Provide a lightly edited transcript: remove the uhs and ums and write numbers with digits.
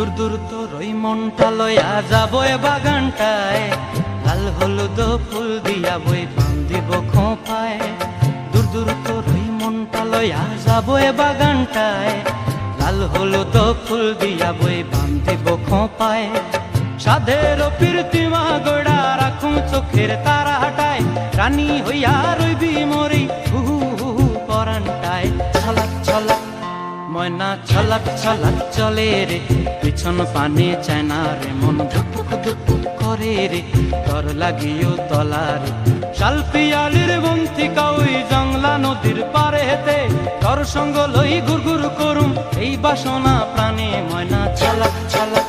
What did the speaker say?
দূর দূর তোর ওই মনটা লয়া যাবো এ বাগানটায়, লাল হলুদ ফুল দিয়া বই বান্ধিব খোঁপায়। দূর দূর তোর ওই মনটা লয়া যাবো এ বাগানটায়, লাল হলুদ ফুল দিয়া বই বান্ধিব খোঁপায়। সাধের প্রীতিমা গোড়া রাখুম চোখের তারা হাটায়, রানী হইয়া রইবি মরি হুহু হুহু পরানটায়। ছলাক ছলাক ময়না ছলাক ছলাক চলে রে, পিছন পানে চায় না রে, মন ধুপুক ধুপুক করে রে, তর লাগিও তলারে। শাল পিয়ালির বন্তিকা ওই জংলা নদীর পারে হেতে, তর সঙ্গ লই ঘুর ঘুর করুম এই বাসনা প্রাণে। ময়না ছলাক ছলাক